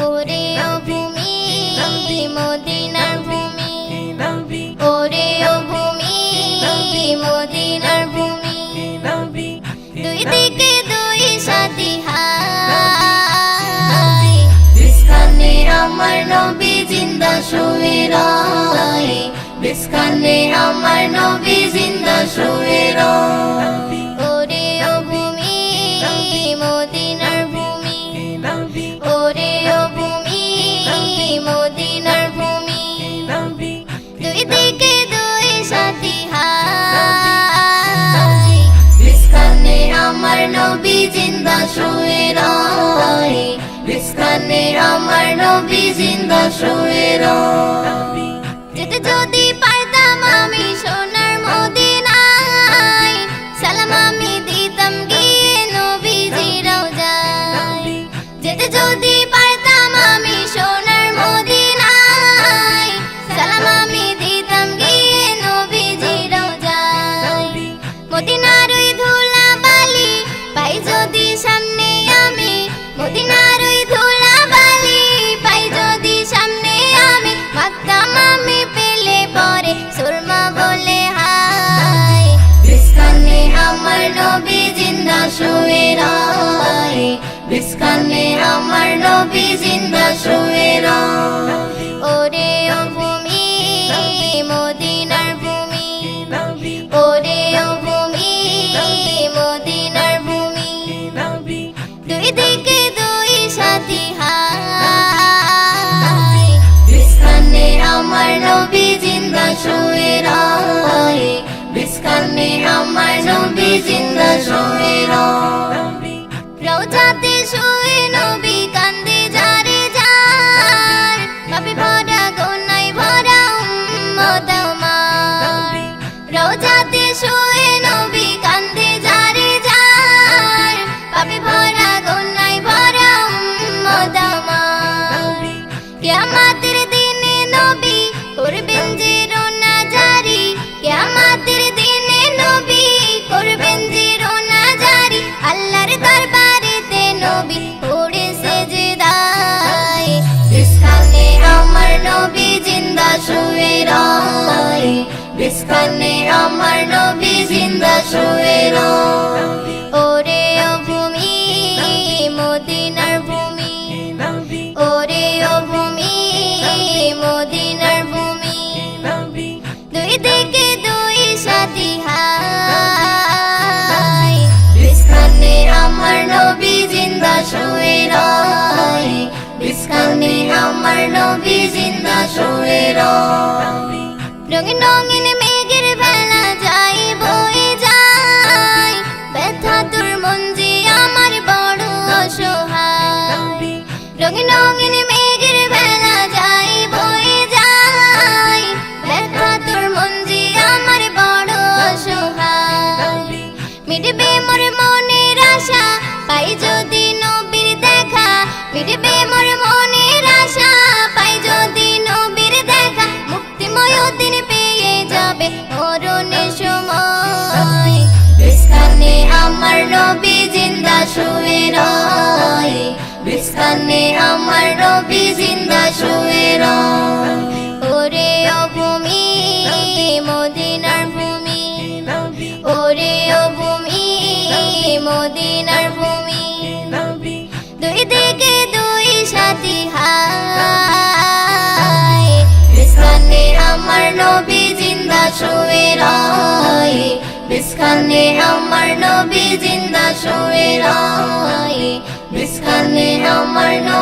ওরে ও ভূমি মদিনার ভূমি, ওরে ও ভূমি মদিনার ভূমি, দুই দিকে দুই সাথী হায়, বিস্কানে আমার নবী জিন্দা শুয়ে রয়, বিস্কানে আমার নবী জিন্দা শুয়ে রয়। ওরে ও ভূমি মদিনার ভূমি, ওরে ও ভূমি মদিনার ভূমি, দুই দিকে দুই সাথী হায়, বিস্কানে আমার নবী জিন্দা শুয়ে রয়, বিস্কানে আমার নবী জিন্দা শুয়ে রয়। যেতে যদি পারতাম আমি সোনার মদিনায়, সালাম আমি দিতাম গিয়ে নবীজির রওজায়। যেতে যদি পারতাম আমি সোনার মদিনায়, সালাম আমি দিতাম গিয়ে নবীজির রওজায়। মদিনার ওই ধুলা বালি পাই যদি সামনে আমি, মদিনার ওই ধুলা বালি পাই যদি সামনে আমি, মাখতাম আমি পেলে পরে সুরমা বলে হায়, বিস্কানে আমার নবী জিন্দা শুয়ে রয়, বিস্কানে আমার নবী জিন্দা শুয়ে রয়। ওরে ও ভূমি মদিনার ভূমি, ওরে ও ভূমি মদিনার ভূমি, দুই দিকে দুই সাথী হায়, বিস্কানে আমার নবী জিন্দা শুয়ে রয়, বিস্কানে আমার নবী জিন্দা শুয়ে রয়। রওজাতে শুয়ে নবী কান্দে যারে যার, পাপে ভরা গুনায় ভরা উম্মত আমার। রওজাতে শুয়ে নবী কান্দে যারে যার, পাপে ভরা গুনায় ভরা উম্মত আমার। কিয়ামতের দিনে নবী করবেন যে রোনা জারি, কিয়ামতের দিনে নবী করবেন যে রোনা জারি, আল্লাহর দরবারেতে নবী পড়ে সেজদায়, বিস্কানে আমার নবী জিন্দা শুয়ে রয়, বিস্কানে আমার নবী জিন্দা শুয়ে রয়। ওরে ও ভূমি মদিনার ভূমি, ওরে ও ভূমি মদিনার ভূমি, দুই দিকে দুই সাথী হায়, বিস্কানে আমার নবী জিন্দা শুয়ে রয়, বিস্কানে আমার নবী জিন্দা শুয়ে রয়। রঙিন রঙিন মেঘের ভেলা যায় বয়ে যায়, ব্যথা তোর মন যে আমার বড় অসহায়। রঙিন রঙিন মেঘের ভেলা যায় বয়ে যায়, ব্যথা তোর মন যে আমার বড় অসহায়। মিটবে মোর মনের আশা পাই যদি নবীর দেখা, মিটবে মোর মনের আশা পাই যদি নবীর দেখা, মুক্তিময় দিন পেয়ে যাবে মরণের সময়, বিস্কানে আমার নবী জিন্দা শুয়ে রয়, বিস্কানে আমার নবী জিন্দা শুয়ে রয়। ওরে ও ভূমি মদিনার ভূমি, ওরে ও ভূমি মদিনার ভূমি, দুই দিকে দুই সাথী হায়, বিস্কানে আমার নবী জিন্দা শুয়ে রয়, বিস্কানে আমার নবী জিন্দা শুয়ে রয়, বিস্কানে আমার নবী